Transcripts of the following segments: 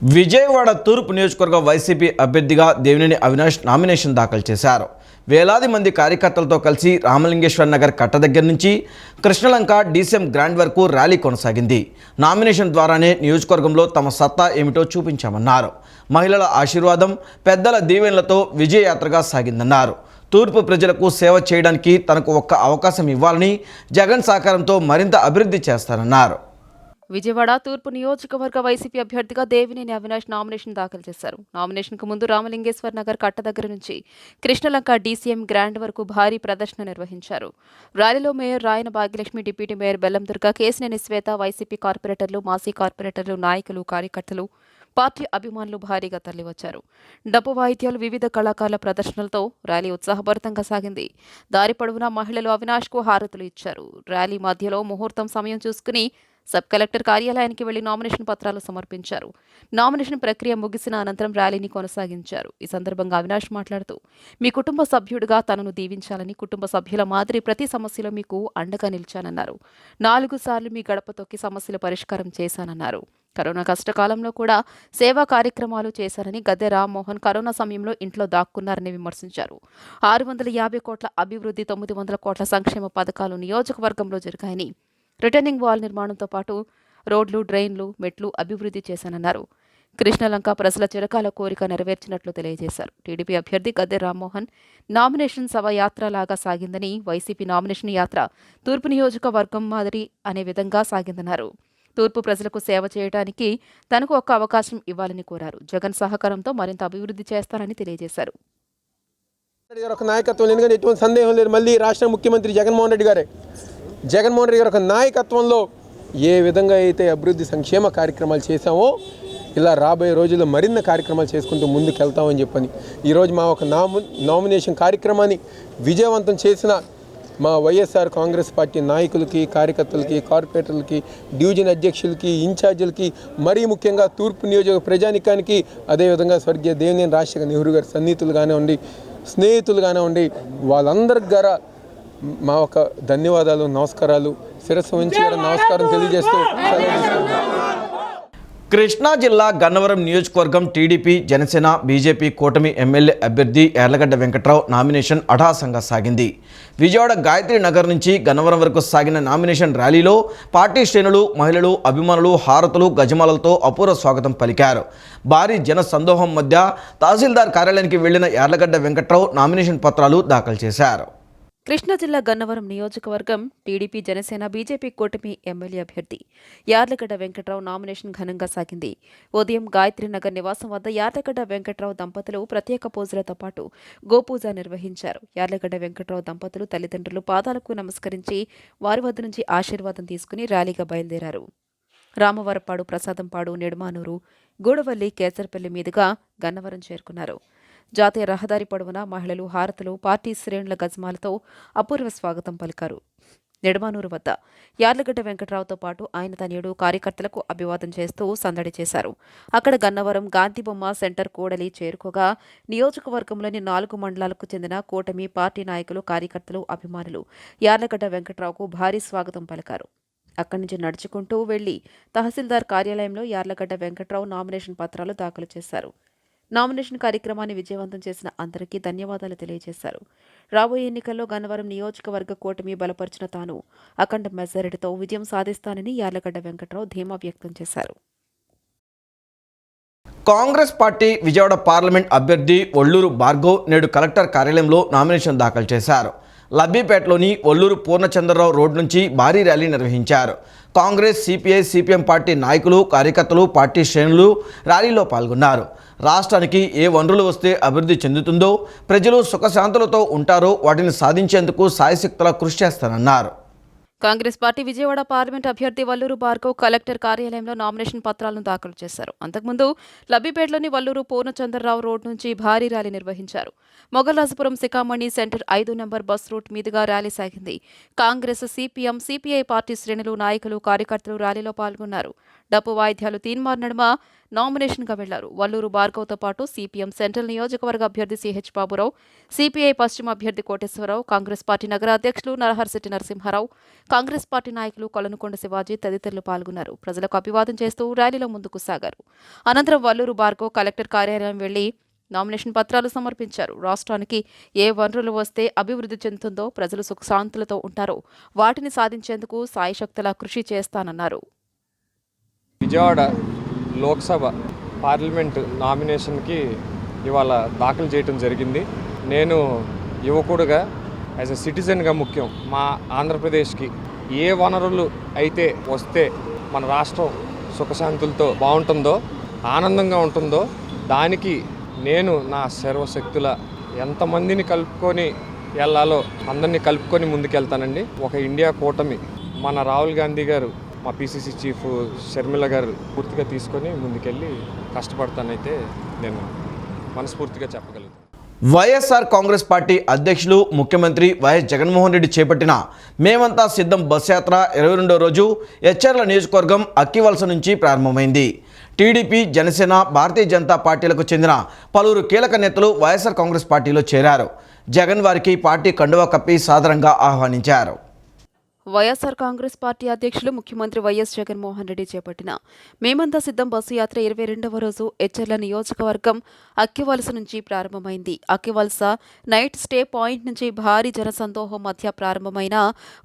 విజయవాడ తూర్పు నియోజకవర్గ వైసీపీ అభ్యర్థిగా దేవినేని అవినాష్ నామినేషన్ దాఖలు చేశారు. వేలాది మంది కార్యకర్తలతో కలిసి రామలింగేశ్వర నగర్ కట్ట దగ్గర నుంచి కృష్ణలంక డీసీఎం గ్రాండ్ వరకు ర్యాలీ కొనసాగింది. నామినేషన్ ద్వారానే నియోజకవర్గంలో తమ సత్తా ఏమిటో చూపించామన్నారు. మహిళల ఆశీర్వాదం, పెద్దల దీవెనలతో విజయయాత్రగా సాగిందన్నారు. తూర్పు ప్రజలకు సేవ చేయడానికి తనకు ఒక్క అవకాశం ఇవ్వాలని, జగన్ సహకారంతో మరింత అభివృద్ధి చేస్తారన్నారు. విజయవాడ తూర్పు నియోజకవర్గ వైసీపీ అభ్యర్థిగా దేవినేని అవినాష్ నామినేషన్ దాఖలు చేశారు. నామినేషన్కు ముందు రామలింగేశ్వర్ నగర్ కట్ట దగ్గర నుంచి కృష్ణలంక డీసీఎం గ్రాండ్ వరకు భారీ ప్రదర్శన నిర్వహించారు. ర్యాలీలో మేయర్ రాయన భాగ్యలక్ష్మి, డిప్యూటీ మేయర్ బెల్లం దుర్గ, కేసినేని శ్వేత, వైసీపీ కార్పొరేటర్లు, మాజీ కార్పొరేటర్లు, నాయకులు, కార్యకర్తలు, పార్టీ అభిమానులు భారీగా తరలివచ్చారు. డప్పు వాయిద్యాలు, వివిధ కళాకారుల ప్రదర్శనలతో ర్యాలీ ఉత్సాహభరితంగా సాగింది. దారి పొడవునా మహిళలు అవినాష్కు హారతులు ఇచ్చారు. ర్యాలీ మధ్యలో ముహూర్తం సమయం చూసుకుని సబ్ కలెక్టర్ కార్యాలయానికి వెళ్లి నామినేషన్ పత్రాలు సమర్పించారు. నామినేషన్ ప్రక్రియ ముగిసిన అనంతరం ర్యాలీని కొనసాగించారు. ఈ సందర్భంగా అవినాష్ మాట్లాడుతూ, మీ కుటుంబ సభ్యుడిగా తనను దీవించాలని, కుటుంబ సభ్యుల మాదిరి ప్రతి సమస్యలో మీకు అండగా నిలిచానన్నారు. 4 సార్లు మీ గడప తొక్కి సమస్యల పరిష్కారం చేశానన్నారు. కరోనా కష్టకాలంలో కూడా సేవా కార్యక్రమాలు చేశారని, గద్దె రామ్మోహన్ కరోనా సమయంలో ఇంట్లో దాక్కున్నారని విమర్శించారు. 650 కోట్ల అభివృద్ధి, 900 కోట్ల సంక్షేమ పథకాలు నియోజకవర్గంలో జరిగాయని, రిటర్నింగ్ వాల్ నిర్మాణంతో పాటు రోడ్లు, డ్రైన్లు, మెట్లు అభివృద్ధి చేశానన్నారు. కృష్ణలంక ప్రజల చిరకాల కోరిక నెరవేర్చినట్లు తెలియజేశారు. టీడీపీ అభ్యర్థి గద్దె రామ్మోహన్ నామినేషన్ సభ యాత్రలాగా సాగిందని, వైసీపీ నామినేషన్ యాత్ర తూర్పు నియోజకవర్గం మాదిరి అనే విధంగా సాగిందన్నారు. తూర్పు ప్రజలకు సేవ చేయడానికి తనకు ఒక్క అవకాశం ఇవ్వాలని కోరారు. జగన్ సహకారంతో మరింత అభివృద్ధి చేస్తారని తెలియజేశారు. నాయకత్వం ఎందుకంటే ఎటువంటి సందేహం లేదు, మళ్ళీ రాష్ట్ర ముఖ్యమంత్రి జగన్మోహన్ రెడ్డి గారి యొక్క నాయకత్వంలో ఏ విధంగా అయితే అభివృద్ధి సంక్షేమ కార్యక్రమాలు చేశామో ఇలా రాబోయే రోజుల్లో మరిన్ని కార్యక్రమాలు చేసుకుంటూ ముందుకు వెళ్తామని చెప్పని ఈరోజు మా ఒక నామినేషన్ కార్యక్రమాన్ని విజయవంతం చేసిన మా వైఎస్ఆర్ కాంగ్రెస్ పార్టీ నాయకులకి, కార్యకర్తలకి, కార్పొరేటర్లకి, డివిజన్ అధ్యక్షులకి, ఇన్ఛార్జీలకి, మరీ ముఖ్యంగా తూర్పు నియోజక ప్రజానికానికి, అదేవిధంగా స్వర్గీయ దేవినేని రాజశేఖర్ నెహ్రూ గారి సన్నిహితులు కానివ్వండి, స్నేహితులు కానివ్వండి, వాళ్ళందరి ద్వారా మా ఒక ధన్యవాదాలు, నమస్కారాలు, శిరస్సు ఉంచి నమస్కారం తెలియజేస్తూ కృష్ణా జిల్లా గన్నవరం నియోజకవర్గం టీడీపీ, జనసేన, బీజేపీ కూటమి ఎమ్మెల్యే అభ్యర్థి యార్లగడ్డ వెంకట్రావు నామినేషన్ అఠాసంగా సాగింది. విజయవాడ గాయత్రి నగర్ నుంచి గన్నవరం వరకు సాగిన నామినేషన్ ర్యాలీలో పార్టీ శ్రేణులు, మహిళలు, అభిమానులు హారతులు, గజమాలలతో అపూర్వ స్వాగతం పలికారు. భారీ జన సందోహం మధ్య తహసీల్దార్ కార్యాలయానికి వెళ్లిన యార్లగడ్డ వెంకట్రావు నామినేషన్ పత్రాలు దాఖలు చేశారు. కృష్ణా జిల్లా గన్నవరం నియోజకవర్గం టీడీపీ, జనసేన, బీజేపీ కూటమి ఎమ్మెల్యే అభ్యర్థి యార్లగడ్డ వెంకట్రావు నామినేషన్ ఘనంగా సాగింది. ఉదయం గాయత్రీనగర్ నివాసం వద్ద యార్లగడ్డ వెంకట్రావు దంపతులు ప్రత్యేక పూజలతో పాటు గోపూజ నిర్వహించారు. యార్లగడ్డ వెంకట్రావు దంపతులు తల్లిదండ్రులు పాదాలకు నమస్కరించి వారి వద్ద నుంచి ఆశీర్వాదం తీసుకుని ర్యాలీగా బయలుదేరారు. రామవరపాడు, ప్రసాదంపాడు, నెడుమానూరు, గూడవల్లి, కేసరపల్లి మీదుగా గన్నవరం చేరుకున్నారు. జాతీయ రహదారి పొడవునా మహిళలు హారతులు, పార్టీ శ్రేణుల గజమాలతో అపూర్వ స్వాగతం పలికారు. నెడుమానూరు వద్ద యార్లగడ్డ వెంకట్రావుతో పాటు ఆయన తనయుడు కార్యకర్తలకు అభివాదం చేస్తూ సందడి చేశారు. అక్కడ గన్నవరం గాంధీబొమ్మ సెంటర్ కూడలి చేరుకోగా నియోజకవర్గంలోని 4 మండలాలకు చెందిన కూటమి పార్టీ నాయకులు, కార్యకర్తలు, అభిమానులు యార్లగడ్డ వెంకట్రావుకు భారీ స్వాగతం పలికారు. అక్కడి నుంచి నడుచుకుంటూ వెళ్లి తహసీల్దార్ కార్యాలయంలో యార్లగడ్డ వెంకట్రావు నామినేషన్ పత్రాలు దాఖలు చేశారు. నామినేషన్ కార్యక్రమాన్ని విజయవంతం చేసిన అందరికీ ధన్యవాదాలు తెలియజేశారు. రాబోయే ఎన్నికల్లో గన్నవరం నియోజకవర్గ కూటమి బలపరిచిన తాను అఖండ మెజారిటీతో విజయం సాధిస్తానని యార్లగడ్డ వెంకట్రావు ధీమా వ్యక్తం చేశారు. కాంగ్రెస్ పార్టీ విజయవాడ పార్లమెంట్ అభ్యర్థి ఒల్లూరు భార్గవ్ నేడు కలెక్టర్ కార్యాలయంలో నామినేషన్ దాఖలు చేశారు. లబ్బీపేటలోని ఒల్లూరు పూర్ణచంద్రరావు రోడ్ నుంచి భారీ ర్యాలీ నిర్వహించారు. కాంగ్రెస్, సిపిఐ, సిపిఎం పార్టీ నాయకులు, కార్యకర్తలు, పార్టీ శ్రేణులు ర్యాలీలో పాల్గొన్నారు. రాష్ట్రానికి ఏ వనరులు వస్తే అభివృద్ధి చెందుతుందో, ప్రజలు సుఖశాంతులతో ఉంటారో వాటిని సాధించేందుకు సాయశక్తులా కృషి చేస్తానన్నారు. కాంగ్రెస్ పార్టీ విజయవాడ పార్లమెంట్ అభ్యర్థి వల్లూరు భార్గవ్ కలెక్టర్ కార్యాలయంలో నామినేషన్ పత్రాలను దాఖలు చేశారు. అంతకుముందు లబ్బిపేటలోని వల్లూరు పూర్ణచంద్రరావు రోడ్ నుంచి భారీ ర్యాలీ నిర్వహించారు. మొగల్రాజపురం శిఖామణి సెంటర్ 5 నంబర్ బస్ రూట్ మీదుగా ర్యాలీ సాగింది. కాంగ్రెస్, సిపిఎం, సిపిఐ పార్టీ శ్రేణులు, నాయకులు, కార్యకర్తలు ర్యాలీలో పాల్గొన్నారు. డప్పు వాయిద్యాలు తీన్మార్ నడుమ నామినేషన్గా వెళ్లారు. వల్లూరు భార్గవ్తో పాటు సిపిఎం సెంట్రల్ నియోజకవర్గ అభ్యర్థి సిహెచ్ బాబురావు, సిపిఐ పశ్చిమ అభ్యర్థి కోటేశ్వరరావు, కాంగ్రెస్ పార్టీ నగర అధ్యక్షులు నరహర్శెట్టి నరసింహారావు, కాంగ్రెస్ పార్టీ నాయకులు కొలనుకొండ శివాజీ తదితరులు పాల్గొన్నారు. ప్రజలకు అభివాదం చేస్తూ ర్యాలీలో ముందుకు సాగారు. అనంతరం వల్లూరు భార్గవ్ కలెక్టర్ కార్యాలయం వెళ్లి నామినేషన్ పత్రాలు సమర్పించారు. రాష్ట్రానికి ఏ వనరులు వస్తే అభివృద్ధి చెందుతుందో, ప్రజలు సుఖశాంతులతో ఉంటారో వాటిని సాధించేందుకు సాయశక్తులా కృషి చేస్తానన్నారు. విజయవాడ లోక్సభ పార్లమెంటు నామినేషన్కి ఇవాళ దాఖలు చేయడం జరిగింది. నేను యువకుడుగా యాజ్ ఎ సిటిజన్గా ముఖ్యం మా ఆంధ్రప్రదేశ్కి ఏ వనరులు అయితే వస్తే మన రాష్ట్రం సుఖశాంతులతో బాగుంటుందో, ఆనందంగా ఉంటుందో దానికి నేను నా సర్వశక్తుల ఎంతమందిని కలుపుకొని వెళ్ళాలో అందరినీ కలుపుకొని ముందుకెళ్తానండి. ఒక ఇండియా కూటమి మన రాహుల్ గాంధీ గారు, మా పిసిసి చీఫ్ షర్మిల గారు పూర్తిగా తీసుకొని ముందుకెళ్ళి కష్టపడతానైతే నేను మనస్ఫూర్తిగా చెప్పగలుగుతాను. వైఎస్ఆర్ కాంగ్రెస్ పార్టీ అధ్యక్షులు ముఖ్యమంత్రి వైఎస్ జగన్మోహన్ రెడ్డి చేపట్టిన మేమంతా సిద్ధం బస్ యాత్ర 22వ రోజు ఎచ్చెర్ల నియోజకవర్గం అక్కివలస నుంచి ప్రారంభమైంది. టీడీపీ, జనసేన, భారతీయ జనతా పార్టీలకు చెందిన పలువురు కీలక నేతలు వైఎస్ఆర్ కాంగ్రెస్ పార్టీలో చేరారు. జగన్ వారికి పార్టీ కండువా కప్పి సాదరంగా ఆహ్వానించారు. వైఎస్ఆర్ కాంగ్రెస్ పార్టీ అధ్యక్షులు ముఖ్యమంత్రి వైఎస్ జగన్మోహన్ రెడ్డి చేపట్టిన మేమంతా సిద్ధం బస్సు యాత్ర 22వ రోజు ఎచ్చెర్ల నియోజకవర్గం అక్కివలస నుంచి ప్రారంభమైంది. అక్కివలస నైట్ స్టే పాయింట్ నుంచి భారీ జనసందోహం మధ్య ప్రారంభమైన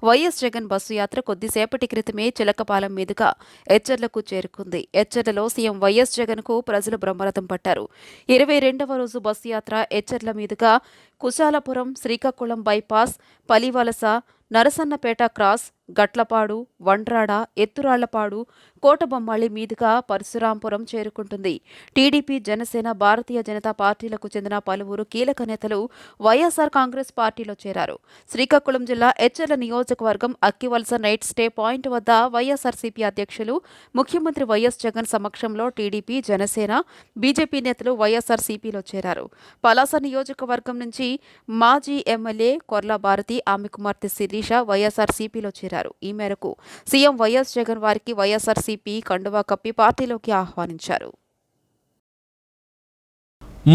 వైఎస్ జగన్ బస్సు యాత్ర కొద్దిసేపటి క్రితమే చిలకపాలెం మీదుగా ఎచ్చెర్లకు చేరుకుంది. ఎచ్చెర్లలో సీఎం వైఎస్ జగన్కు ప్రజలు బ్రహ్మరథం పట్టారు. 22వ రోజు బస్సు యాత్ర ఎచ్చెర్ల మీదుగా కుశాలపురం, శ్రీకాకుళం బైపాస్, పలివలస, నరసన్నపేట క్రాస్, గట్లపాడు, వండ్రాడ, ఎత్తురాళ్లపాడు, కోటబొమ్మాళి మీదుగా పరశురాంపురం చేరుకుంటుంది. టీడీపీ, జనసేన, భారతీయ జనతా పార్టీలకు చెందిన పలువురు కీలక నేతలు వైఎస్ఆర్ కాంగ్రెస్ పార్టీలో చేరారు. శ్రీకాకుళం జిల్లా ఎచ్చెర్ల నియోజకవర్గం అక్కివలస నైట్ స్టే పాయింట్ వద్ద వైఎస్ఆర్సీపీ అధ్యక్షులు ముఖ్యమంత్రి వైఎస్ జగన్ సమక్షంలో టీడీపీ, జనసేన, బీజేపీ నేతలు వైఎస్ఆర్సీపీలో చేరారు. పలాస నియోజకవర్గం నుంచి మాజీ ఎమ్మెల్యే కొర్ల భారతి, ఆమె కుమార్తె శిరీష వైఎస్ఆర్సీపీలో చేరారు. ఈ మేరకు సీఎం వైఎస్ జగన్ వారికి వైఎస్ఆర్సీపీ కండువా కప్పి పార్టీలోకి ఆహ్వానించారు.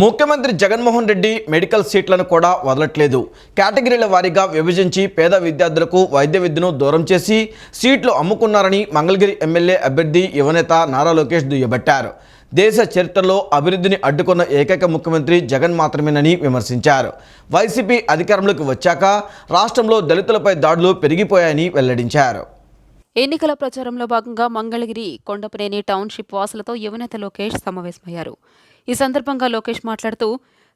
ముఖ్యమంత్రి జగన్మోహన్ రెడ్డి మెడికల్ సీట్లను కూడా వదలట్లేదు. కేటగిరీల వారీగా విభజించి పేద విద్యార్థులకు వైద్య విద్యను దూరం చేసి సీట్లు అమ్ముకున్నారని మంగళగిరి ఎమ్మెల్యే అభ్యర్థి యువనేత నారా లోకేష్ దుయ్యబట్టారు. దేశ చరిత్రలో అభివృద్ధిని అడ్డుకున్న ఏకైక ముఖ్యమంత్రి జగన్ మాత్రమేనని విమర్శించారు. వైసీపీ అధికారంలోకి వచ్చాక రాష్ట్రంలో దళితులపై దాడులు పెరిగిపోయాయని వెల్లడించారు. ఎన్నికల ప్రచారంలో భాగంగా మంగళగిరి కొండపనేని టౌన్షిప్ వాసులతో యువనేత లోకేష్ సమావేశమయ్యారు. ఈ సందర్భంగా లోకేష్ మాట్లాడుతూ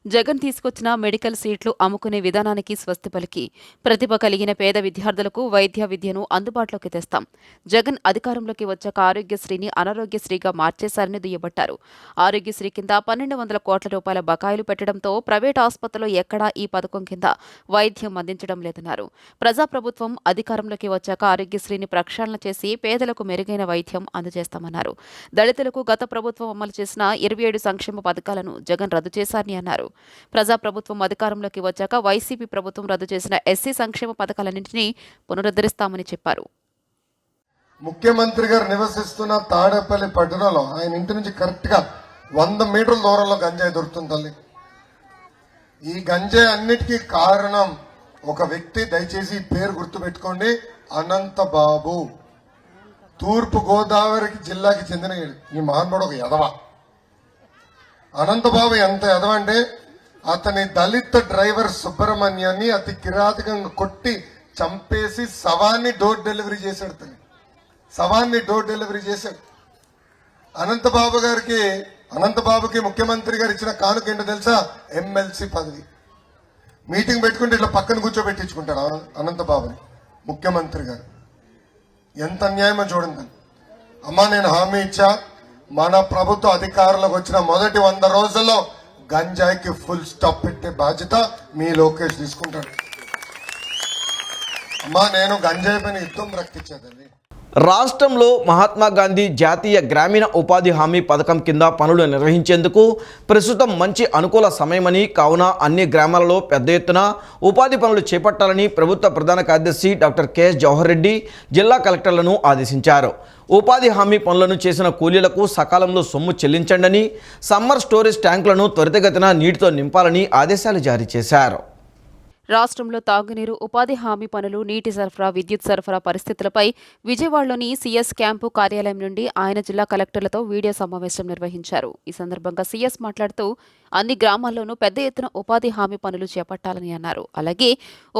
జగన్ తీసుకొచ్చిన మెడికల్ సీట్లు అమ్ముకునే విధానానికి స్వస్తి పలికి ప్రతిభ కలిగిన పేద విద్యార్థులకు వైద్య విద్యను అందుబాటులోకి తెస్తాం. జగన్ అధికారంలోకి వచ్చాక ఆరోగ్యశ్రీని అనారోగ్యశ్రీగా మార్చేశారని దుయ్యబట్టారు. ఆరోగ్యశ్రీ కింద 1200 కోట్ల రూపాయల బకాయిలు పెట్టడంతో ప్రైవేట్ ఆసుపత్రుల్లో ఎక్కడా ఈ పథకం కింద వైద్యం అందించడం లేదన్నారు. ప్రజాప్రభుత్వం అధికారంలోకి వచ్చాక ఆరోగ్యశ్రీని ప్రక్షాళన చేసి పేదలకు మెరుగైన వైద్యం అందజేస్తామన్నారు. దళితులకు గత ప్రభుత్వం అమలు చేసిన 27 సంక్షేమ పథకాలను జగన్ రద్దు చేశారని అన్నారు. ప్రజాప్రభుత్వం అధికారంలోకి వచ్చాక వైసీపీ ప్రభుత్వం రద్దు చేసిన ఎస్సీ సంక్షేమ పథకాలన్నింటినీ పునరుద్ధరిస్తామని చెప్పారు. ముఖ్యమంత్రి గారు నివసిస్తున్న తాడేపల్లి పట్టణంలో ఆయన ఇంటి నుంచి కరెక్ట్ గా 100 మీటర్ల దూరంలో గంజాయి దొరుకుతుంది తల్లి. ఈ గంజాయి అన్నిటికీ కారణం ఒక వ్యక్తి, దయచేసి పేరు గుర్తుపెట్టుకోండి, అనంతబాబు. తూర్పు గోదావరి జిల్లాకి చెందిన ఈ మహానుభావుడు ఒక యదవ. అనంతబాబు ఎంత ఎదవ అంటే అతని దళిత డ్రైవర్ సుబ్రహ్మణ్యాన్ని అతి కిరాతకంగా కొట్టి చంపేసి శవాన్ని డోర్ డెలివరీ చేశాడు. శవాన్ని డోర్ డెలివరీ చేశాడు. అనంతబాబుకి ముఖ్యమంత్రి గారు ఇచ్చిన కానుక ఏంటో తెలుసా? ఎమ్మెల్సీ పదవి. మీటింగ్ పెట్టుకుంటే ఇట్లా పక్కన కూర్చోబెట్టించుకుంటాడు అనంతబాబుని ముఖ్యమంత్రి గారు. ఎంత అన్యాయమో చూడండి. అమ్మా, నేను హామీ ఇచ్చా, మన ప్రభుత్వ అధికారులకు వచ్చిన మొదటి 100 రోజుల్లో గంజాయికి ఫుల్ స్టాప్ పెట్టే బాధ్యత మీ లోకేష్ తీసుకుంటాడు. అమ్మా, నేను గంజాయి పైన యుద్ధం ప్రకటించేదండి. రాష్ట్రంలో మహాత్మా గాంధీ జాతీయ గ్రామీణ ఉపాధి హామీ పథకం కింద పనులు నిర్వహించేందుకు ప్రస్తుతం మంచి అనుకూల సమయమని, కావున అన్ని గ్రామాలలో పెద్ద ఎత్తున ఉపాధి పనులు చేపట్టాలని ప్రభుత్వ ప్రధాన కార్యదర్శి డాక్టర్ కెఎస్ జవహర్ రెడ్డి జిల్లా కలెక్టర్లను ఆదేశించారు. ఉపాధి హామీ పనులను చేసిన కూలీలకు సకాలంలో సొమ్ము చెల్లించండని, సమ్మర్ స్టోరేజ్ ట్యాంకులను త్వరితగతిన నీటితో నింపాలని ఆదేశాలు జారీ చేశారు. రాష్ట్రంలో తాగునీరు, ఉపాధి హామీ పనులు, నీటి సరఫరా, విద్యుత్ సరఫరా పరిస్థితులపై విజయవాడలోని సీఎస్ క్యాంపు కార్యాలయం నుండి ఆయన జిల్లా కలెక్టర్లతో వీడియో సమావేశం నిర్వహించారు. ఈ సందర్భంగా సీఎస్ మాట్లాడుతూ అన్ని గ్రామాల్లోనూ పెద్ద ఎత్తున ఉపాధి హామీ పనులు చేపట్టాలని అన్నారు. అలాగే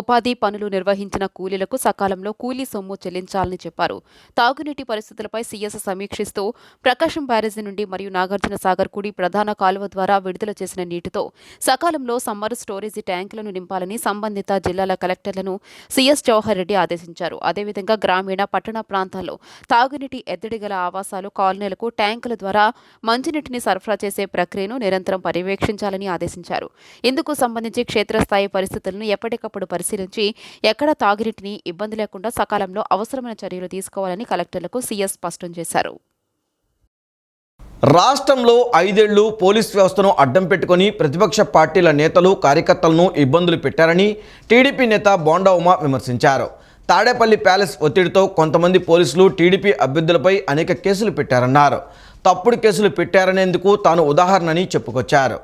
ఉపాధి పనులు నిర్వహించిన కూలీలకు సకాలంలో కూలీ సొమ్ము చెల్లించాలని చెప్పారు. తాగునీటి పరిస్థితులపై సీఎస్ సమీక్షిస్తూ ప్రకాశం బ్యారేజీ నుండి మరియు నాగార్జున సాగర్ కుడి ప్రధాన కాలువ ద్వారా విడుదల చేసిన నీటితో సకాలంలో సమ్మర్ స్టోరేజీ ట్యాంకులను నింపాలని సంబంధిత జిల్లాల కలెక్టర్లను సీఎస్ జవహర్ రెడ్డి ఆదేశించారు. అదేవిధంగా గ్రామీణ, పట్టణ ప్రాంతాల్లో తాగునీటి ఎద్దడి గల ఆవాసాలు, కాలనీలకు ట్యాంకుల ద్వారా మంచినీటిని సరఫరా చేసే ప్రక్రియను నిరంతరం పర్యవేక్షించాలని ఆదేశించారు. ఇందుకు సంబంధించి క్షేత్రస్థాయి పరిస్థితులను ఎప్పటికప్పుడు పరిశీలించి ఎక్కడ తాగునీటిని ఇబ్బంది లేకుండా సకాలంలో అవసరమైన చర్యలు తీసుకోవాలని కలెక్టర్లకు సీఎస్ స్పష్టం చేశారు. రాష్ట్రంలో 5 ఏళ్లు పోలీస్ వ్యవస్థను అడ్డం పెట్టుకుని ప్రతిపక్ష పార్టీల నేతలు, కార్యకర్తలను ఇబ్బందులు పెట్టారని టీడీపీ నేత బోండా ఉమా విమర్శించారు. తాడేపల్లి ప్యాలెస్ ఒత్తిడితో కొంతమంది పోలీసులు టీడీపీ అభ్యర్థులపై అనేక కేసులు పెట్టారన్నారు. తప్పుడు కేసులు పెట్టారనేందుకు తాను ఉదాహరణని చెప్పుకొచ్చారు.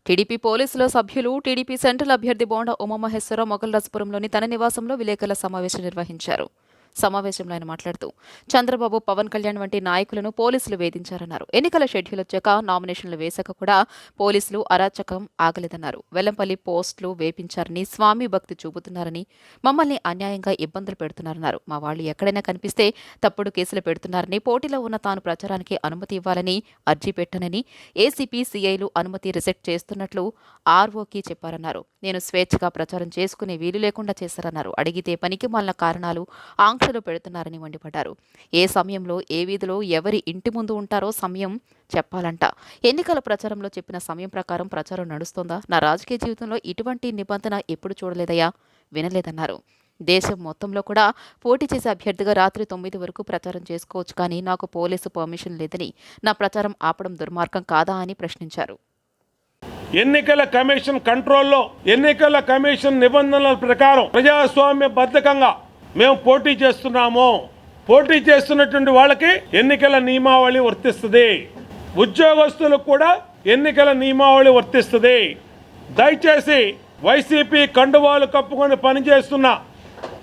టీడీపీ పోలీసుల సభ్యులు టీడీపీ సెంట్రల్ అభ్యర్థి బోండా ఉమామహేశ్వరరావు మొగల్రాజపురంలోని తన నివాసంలో విలేకరుల సమావేశం నిర్వహించారు. సమావేశంలో ఆయన మాట్లాడుతూ చంద్రబాబు, పవన్ కళ్యాణ్ వంటి నాయకులను పోలీసులు వేధించారన్నారు. ఎన్నికల షెడ్యూల్ వచ్చాక నామినేషన్లు వేశాక కూడా పోలీసులు అరాచకం ఆగలేదన్నారు. వెల్లంపల్లి పోస్టులు వేపించారని, స్వామి భక్తి చూపుతున్నారని, మమ్మల్ని అన్యాయంగా ఇబ్బందులు పెడుతున్నారన్నారు. మా వాళ్ళు ఎక్కడైనా కనిపిస్తే తప్పుడు కేసులు పెడుతున్నారని, పోటీలో ఉన్న తాను ప్రచారానికి అనుమతి ఇవ్వాలని అర్జీ పెట్టనని, ఏసీపీ, సీఐలు అనుమతి రిజెక్ట్ చేస్తున్నట్లు ఆర్ఓకి చెప్పారన్నారు. నేను స్వేచ్ఛగా ప్రచారం చేసుకునే వీలు లేకుండా చేశారన్నారు. అడిగితే పనికి మాలిన కారణాలు, ఆంక్షలు పెడుతున్నారని మండిపడ్డారు. ఏ సమయంలో, ఏ వీధిలో ఎవరి ఇంటి ముందు ఉంటారో సమయం చెప్పాలంట. ఎన్నికల ప్రచారంలో చెప్పిన సమయం ప్రకారం ప్రచారం నడుస్తోందా? నా రాజకీయ జీవితంలో ఇటువంటి నిబంధన ఎప్పుడు చూడలేదయ్యా, వినలేదన్నారు. దేశం మొత్తంలో కూడా పోటీ చేసే అభ్యర్థిగా రాత్రి 9 వరకు ప్రచారం చేసుకోవచ్చు, కానీ నాకు పోలీసు పర్మిషన్ లేదని, నా ప్రచారం ఆపడం దుర్మార్గం కాదా అని ప్రశ్నించారు. ఎన్నికల కమిషన్ కంట్రోల్లో, ఎన్నికల కమిషన్ నిబంధనల ప్రకారం ప్రజాస్వామ్య బద్ధకంగా మేము పోటీ చేస్తున్నాము. పోటీ చేస్తున్నటువంటి వాళ్ళకి ఎన్నికల నియమావళి వర్తిస్తుంది. ఉద్యోగస్తులకు కూడా ఎన్నికల నియమావళి వర్తిస్తుంది. దయచేసి వైసీపీ కండువాలు కప్పుకొని పనిచేస్తున్న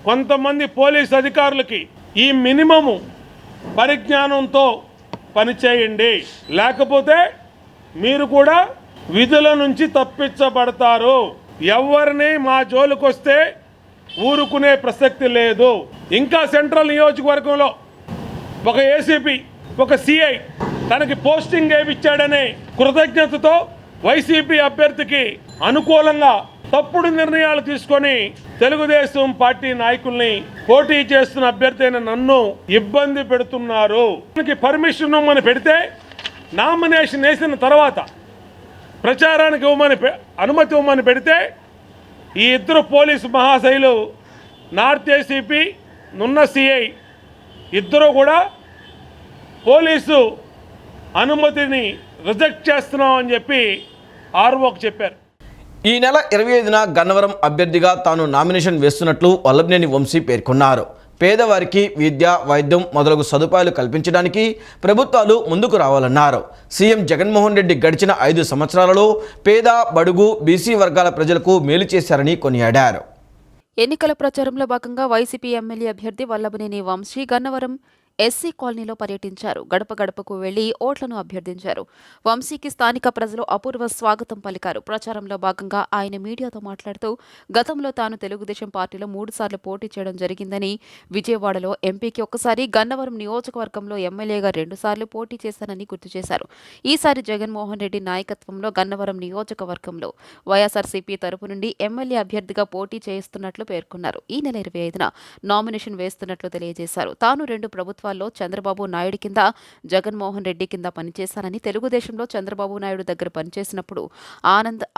కొంతమంది పోలీస్ అధికారులకి ఈ మినిమము పరిజ్ఞానంతో పనిచేయండి. లేకపోతే మీరు కూడా విధుల నుంచి తప్పించబడతారు. ఎవరిని మా జోలికి వస్తే ఊరుకునే ప్రసక్తి లేదు. ఇంకా సెంట్రల్ నియోజకవర్గంలో ఒక ఏసీపీ, ఒక సిఐ తనకి పోస్టింగ్ ఏమిచ్చాడనే కృతజ్ఞతతో వైసీపీ అభ్యర్థికి అనుకూలంగా తప్పుడు నిర్ణయాలు తీసుకొని తెలుగుదేశం పార్టీ నాయకుల్ని, పోటీ చేస్తున్న అభ్యర్థి అయిన నన్ను ఇబ్బంది పెడుతున్నారు. దానికి పర్మిషన్ ఇవ్వమని పెడితే, నామినేషన్ వేసిన తర్వాత ప్రచారానికి అనుమతి ఇవ్వమని పెడితే, ఈ ఇద్దరు పోలీసు మహాశైలు, నార్త్ ఏసీపీ, నున్న సిఐ ఇద్దరు కూడా పోలీసు అనుమతిని రిజెక్ట్ చేస్తున్నామని చెప్పి ఆర్ఓకి చెప్పారు. ఈ నెల 25న గన్నవరం అభ్యర్థిగా తాను నామినేషన్ వేస్తున్నట్లు వల్లభనేని వంశీ పేర్కొన్నారు. పేదవారికి విద్య, వైద్యం మొదలగు సదుపాయాలు కల్పించడానికి ప్రభుత్వాలు ముందుకు రావాలన్నారు. సీఎం జగన్మోహన్ రెడ్డి గడిచిన 5 సంవత్సరాలలో పేద, బడుగు, బీసీ వర్గాల ప్రజలకు మేలు చేశారని కొనియాడారు. ఎన్నికల ప్రచారంలో భాగంగా వైసీపీ ఎమ్మెల్యే అభ్యర్థి వల్లభనేని వంశీ గన్నవరం ఎస్సీ కాలనీలో పర్యటించారు. గడప గడపకు వెళ్లి ఓట్లను అభ్యర్థించారు. వంశీకి స్థానిక ప్రజలు అపూర్వ స్వాగతం పలికారు. ప్రచారంలో భాగంగా ఆయన మీడియాతో మాట్లాడుతూ గతంలో తాను తెలుగుదేశం పార్టీలో 3 సార్లు పోటీ చేయడం జరిగిందని, విజయవాడలో ఎంపీకి 1 సారి, గన్నవరం నియోజకవర్గంలో ఎమ్మెల్యేగా 2 సార్లు పోటీ చేశానని గుర్తు చేశారు. ఈసారి జగన్మోహన్ రెడ్డి నాయకత్వంలో గన్నవరం నియోజకవర్గంలో వైఎస్ఆర్సీపీ తరపు నుండి ఎమ్మెల్యే అభ్యర్థిగా పోటీ చేస్తున్నట్లు పేర్కొన్నారు. ఈ నెల 25న నామినేషన్ వేస్తున్నట్లు తెలియజేశారు. తాను 2 ప్రభుత్వాల్లో చంద్రబాబు నాయుడు కింద, జగన్మోహన్ రెడ్డి కింద పనిచేశానని, తెలుగుదేశంలో చంద్రబాబు నాయుడు దగ్గర పనిచేసినప్పుడు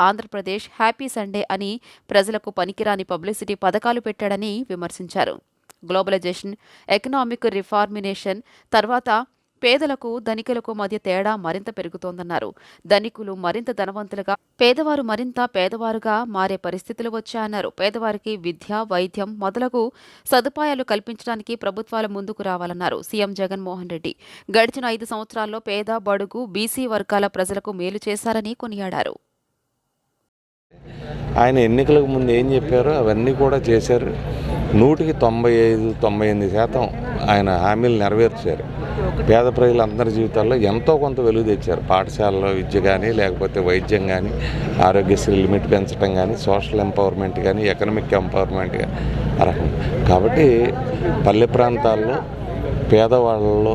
ఆంధ్రప్రదేశ్ హ్యాపీ సండే అని ప్రజలకు పనికిరాని పబ్లిసిటీ పథకాలు పెట్టాడని విమర్శించారు. గ్లోబలైజేషన్, ఎకనామిక్ రిఫార్మినేషన్ తర్వాత పేదలకు ధనికులకు మధ్య తేడా మరింత పెరుగుతోందన్నారు. ధనికులు మరింత ధనవంతులుగా, పేదవారు మరింత పేదవారుగా మారే పరిస్థితులు వచ్చాయన్నారు. పేదవారికి విద్య, వైద్యం మొదలగు సదుపాయాలు కల్పించడానికి ప్రభుత్వాలు ముందుకు రావాలన్నారు. సీఎం జగన్మోహన్ రెడ్డి గడిచిన 5 సంవత్సరాల్లో పేద, బడుగు, బీసీ వర్గాల ప్రజలకు మేలు చేశారని కొనియాడారు. ఆయన ఎన్నికలకు ముందు ఏం చెప్పారో అవన్నీ కూడా చేశారు. 100% ఆయన హామీలు నెరవేర్చారు. పేద ప్రజలందరి జీవితాల్లో ఎంతో కొంత వెలుగు తెచ్చారు. పాఠశాలలో విద్య కానీ, లేకపోతే వైద్యం కానీ, ఆరోగ్యశ్రీ లిమిట్ పెంచడం కానీ, సోషల్ ఎంపవర్మెంట్ కానీ, ఎకనామిక్ ఎంపవర్మెంట్ కానీ ఆ రకం. కాబట్టి పల్లె ప్రాంతాల్లో పేదవాళ్ళలో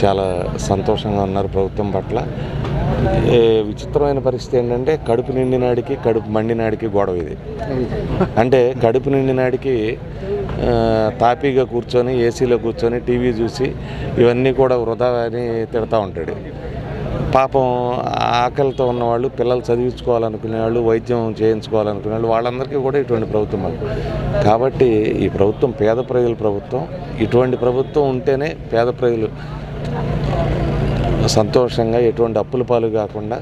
చాలా సంతోషంగా ఉన్నారు ప్రభుత్వం పట్ల. విచిత్రమైన పరిస్థితి ఏంటంటే కడుపు నిండినాడికి కడుపు మండినాడికి గొడవ ఇది. అంటే కడుపు నిండినాడికి తాపీగా కూర్చొని ఏసీలో కూర్చొని టీవీ చూసి ఇవన్నీ కూడా వృధా అని తిడతా ఉంటాడు. పాపం ఆకలితో ఉన్నవాళ్ళు, పిల్లలు చదివించుకోవాలనుకునే వాళ్ళు, వైద్యం చేయించుకోవాలనుకునే వాళ్ళు, వాళ్ళందరికీ కూడా ఇటువంటి ప్రభుత్వం. కాబట్టి ఈ ప్రభుత్వం పేద ప్రజల ప్రభుత్వం. ఇటువంటి ప్రభుత్వం ఉంటేనే పేద ప్రజలు సంతోషంగా ఎటువంటి అప్పుల పాలు కాకుండా